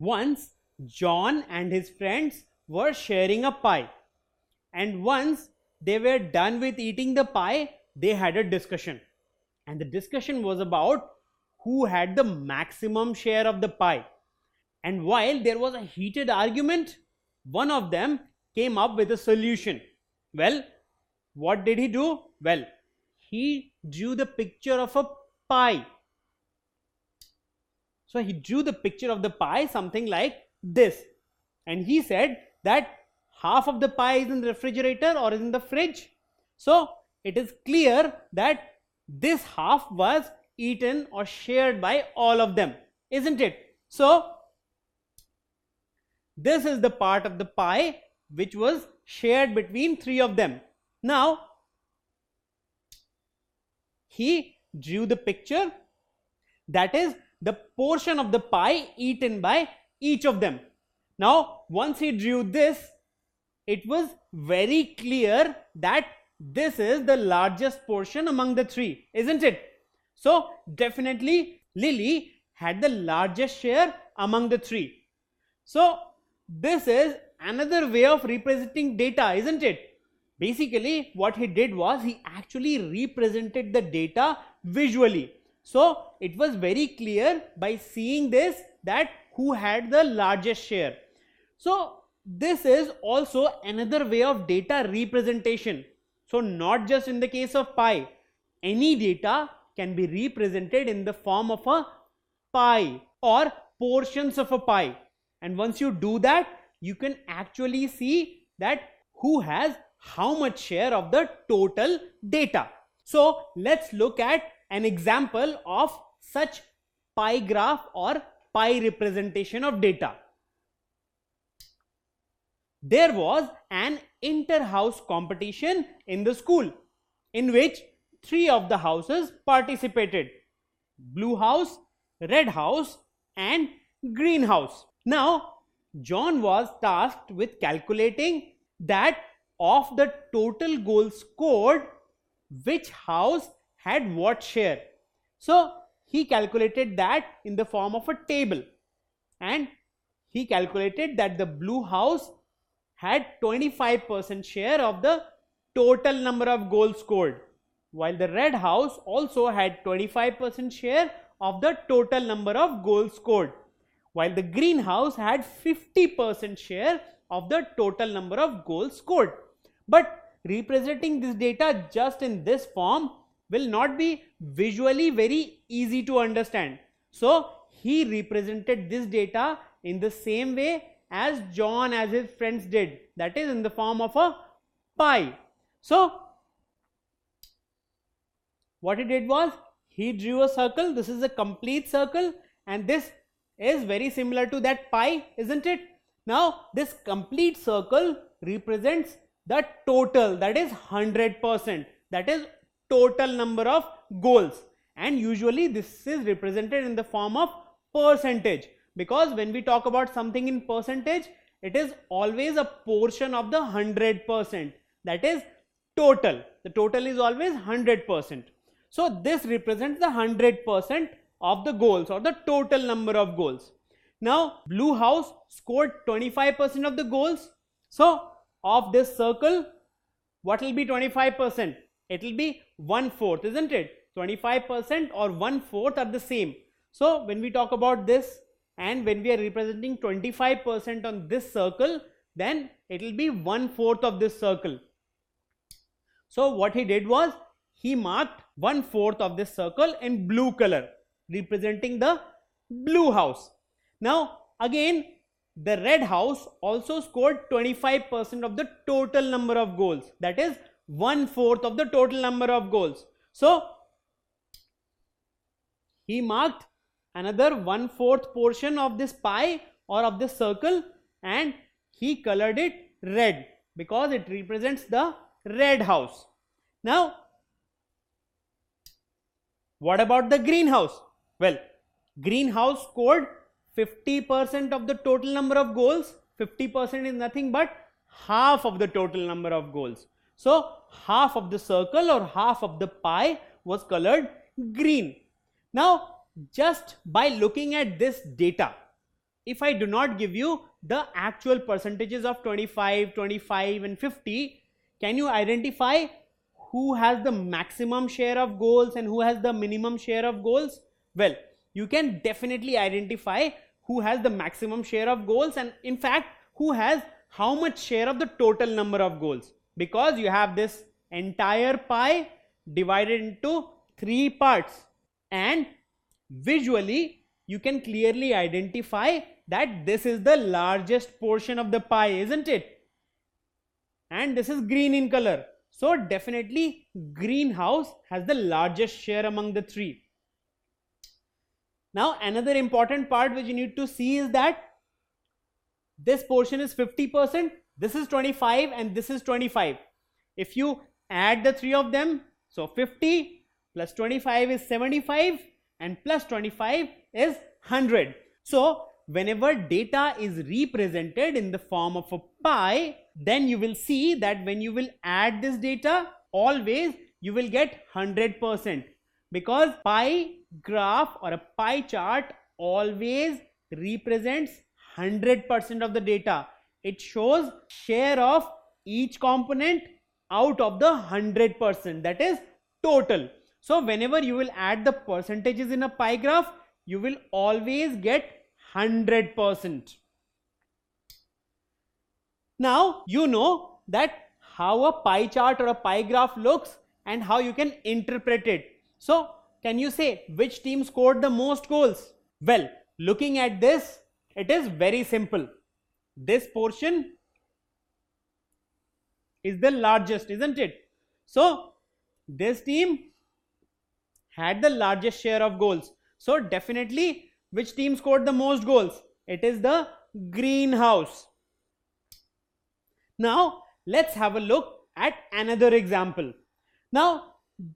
Once John and his friends were sharing a pie, and once they were done with eating the pie, they had a discussion, and the discussion was about who had the maximum share of the pie. And while there was a heated argument, one of them came up with a solution. Well, what did he do? Well, he drew the picture of a pie. So he drew the picture of the pie something like this, and he said that half of the pie is in the refrigerator or is in the fridge. So it is clear that this half was eaten or shared by all of them, isn't it? So this is the part of the pie which was shared between three of them. Now he drew the picture, that is the portion of the pie eaten by each of them. Now once he drew this, it was very clear that this is the largest portion among the three, isn't it? So definitely Lily had the largest share among the three. So this is another way of representing data, isn't it? Basically what he did was he actually represented the data visually. So it was very clear by seeing this that who had the largest share. So this is also another way of data representation. So not just in the case of pie, any data can be represented in the form of a pie or portions of a pie. And once you do that, you can actually see that who has how much share of the total data. So let's look at an example of such pie graph or pie representation of data. There was an inter-house competition in the school in which three of the houses participated: blue house, red house and green house. Now John was tasked with calculating that of the total goals scored, which house had what share. So he calculated that in the form of a table, and he calculated that the blue house had 25% share of the total number of goals scored, while the red house also had 25% share of the total number of goals scored, while the green house had 50% share of the total number of goals scored. But representing this data just in this form will not be visually very easy to understand. So he represented this data in the same way as John as his friends did, that is in the form of a pie. So what he did was he drew a circle. This is a complete circle, and this is very similar to that pie, isn't it? Now this complete circle represents the total, that is 100%, that is total number of goals, and usually this is represented in the form of percentage, because when we talk about something in percentage, it is always a portion of the 100%, that is total. The total is always 100%. So this represents the 100% of the goals or the total number of goals. Now blue house scored 25% of the goals. So of this circle, what will be 25%? It will be 1/4, isn't it? 25% or 1/4 are the same. So when we talk about this, and when we are representing 25% on this circle, then it will be 1/4 of this circle. So what he did was he marked 1/4 of this circle in blue color, representing the blue house. Now again, the red house also scored 25% of the total number of goals, that is 1/4 of the total number of goals. So he marked another 1/4 portion of this pie or of this circle, and he colored it red because it represents the red house. Now what about the greenhouse? Well, greenhouse scored 50% of the total number of goals. 50% is nothing but half of the total number of goals. So half of the circle or half of the pie was colored green. Now just by looking at this data, if I do not give you the actual percentages of 25, 25 and 50, can you identify who has the maximum share of goals and who has the minimum share of goals? Well, you can definitely identify who has the maximum share of goals and in fact who has how much share of the total number of goals, because you have this entire pie divided into 3 parts and visually you can clearly identify that this is the largest portion of the pie, isn't it? And this is green in color. So definitely greenhouse has the largest share among the 3. Now another important part which you need to see is that this portion is 50%, this is 25 and this is 25. If you add the 3 of them, so 50 plus 25 is 75 and plus 25 is 100. So whenever data is represented in the form of a pie, then you will see that when you will add this data, always you will get 100%, because pie graph or a pie chart always represents 100% of the data. It shows share of each component out of the 100%, that is total. So whenever you will add the percentages in a pie graph, you will always get 100%. Now you know that how a pie chart or a pie graph looks and how you can interpret it. So can you say which team scored the most goals? Well, looking at this, it is very simple. This portion is the largest, isn't it? So this team had the largest share of goals. So definitely which team scored the most goals? It is the greenhouse. Now let's have a look at another example. Now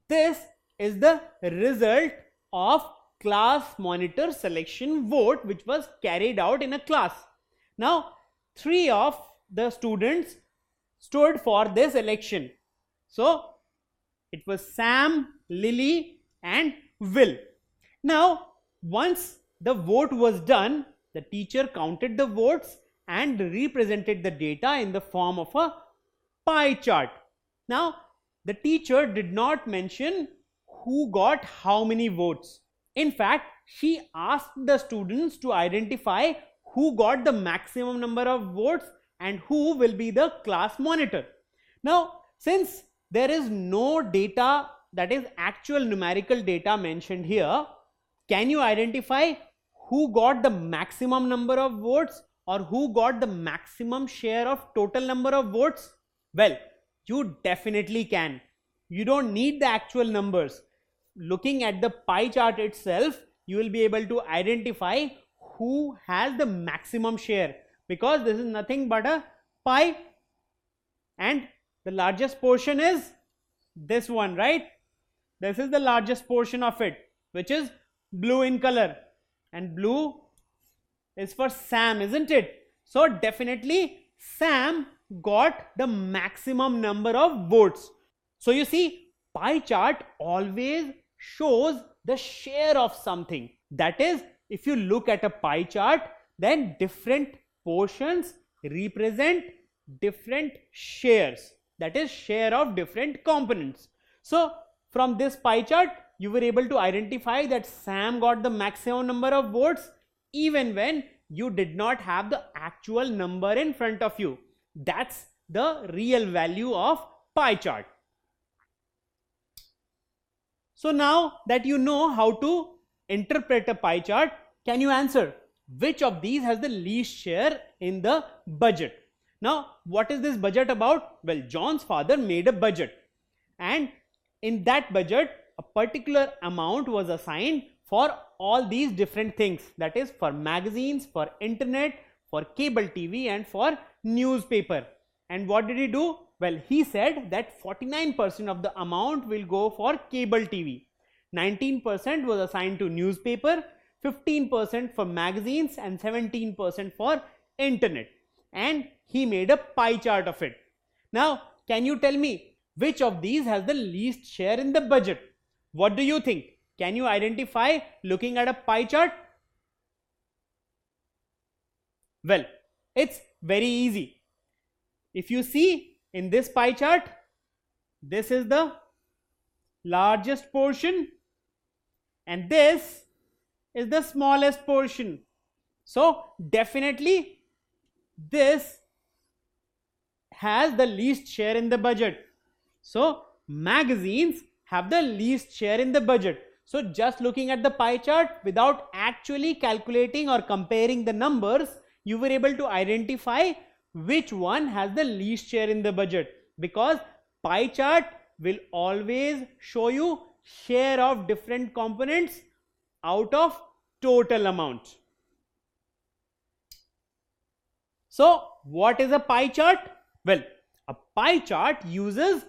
this is the result of class monitor selection vote which was carried out in a class. Now 3 of the students stood for this election. So it was Sam, Lily and Will. Now once the vote was done, the teacher counted the votes and represented the data in the form of a pie chart. Now the teacher did not mention who got how many votes. In fact, she asked the students to identify who got the maximum number of votes and who will be the class monitor. Now since there is no data, that is actual numerical data mentioned here, can you identify who got the maximum number of votes or who got the maximum share of total number of votes? Well, you definitely can. You don't need the actual numbers. Looking at the pie chart itself, you will be able to identify who has the maximum share, because this is nothing but a pie and the largest portion is this one, right? This is the largest portion of it, which is blue in color, and blue is for Sam, isn't it? So definitely Sam got the maximum number of votes. So you see, pie chart always shows the share of something. That is, if you look at a pie chart, then different portions represent different shares, that is share of different components. So from this pie chart, you were able to identify that Sam got the maximum number of votes even when you did not have the actual number in front of you. That's the real value of pie chart. So now that you know how to interpret a pie chart, can you answer which of these has the least share in the budget? Now what is this budget about? Well, John's father made a budget, and in that budget a particular amount was assigned for all these different things, that is for magazines, for internet, for cable TV and for newspaper. And what did he do? Well, he said that 49% of the amount will go for cable TV, 19% was assigned to newspaper, 15% for magazines and 17% for internet. And he made a pie chart of it. Now can you tell me which of these has the least share in the budget? What do you think? Can you identify looking at a pie chart? Well, it's very easy. If you see in this pie chart, this is the largest portion and this is the smallest portion. So definitely this has the least share in the budget. So magazines have the least share in the budget. So just looking at the pie chart without actually calculating or comparing the numbers, you were able to identify which one has the least share in the budget, because pie chart will always show you share of different components out of total amount. So what is a pie chart? Well, a pie chart uses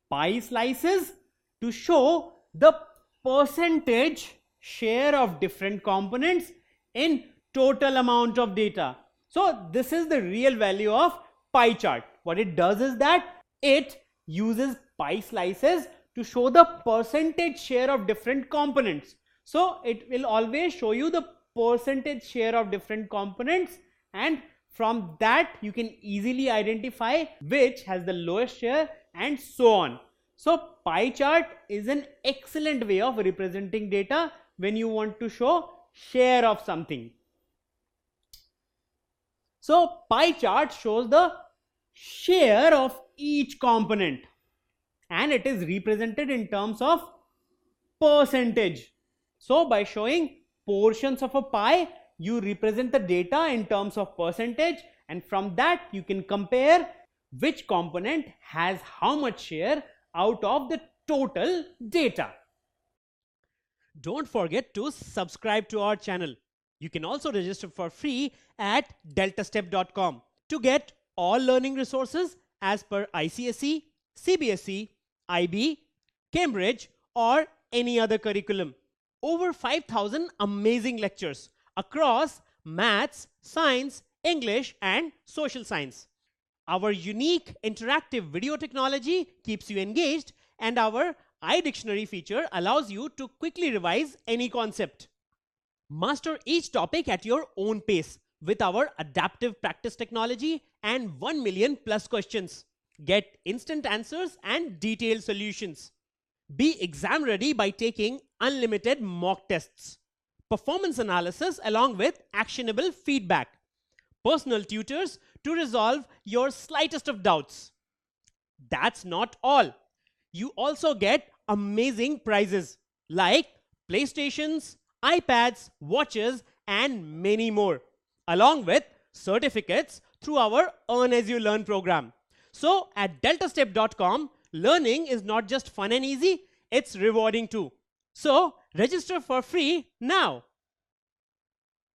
pie slices to show the percentage share of different components in total amount of data. So this is the real value of pie chart. What it does is that it uses pie slices to show the percentage share of different components. So it will always show you the percentage share of different components, and from that you can easily identify which has the lowest share and so on. So pie chart is an excellent way of representing data when you want to show share of something. So pie chart shows the share of each component and it is represented in terms of percentage. So by showing portions of a pie, you represent the data in terms of percentage, and from that you can compare which component has how much share out of the total data. Don't forget to subscribe to our channel. You can also register for free at deltastep.com to get all learning resources as per ICSE, CBSE, IB, Cambridge or any other curriculum. Over 5,000 amazing lectures across maths, science, English and social science. Our unique interactive video technology keeps you engaged, and our iDictionary feature allows you to quickly revise any concept. Master each topic at your own pace with our adaptive practice technology and 1 million plus questions. Get instant answers and detailed solutions. Be exam ready by taking unlimited mock tests, performance analysis along with actionable feedback, personal tutors to resolve your slightest of doubts. That's not all. You also get amazing prizes like PlayStations, iPads, watches, and many more, along with certificates through our Earn As You Learn program. So at deltastep.com, learning is not just fun and easy, it's rewarding too. So register for free now.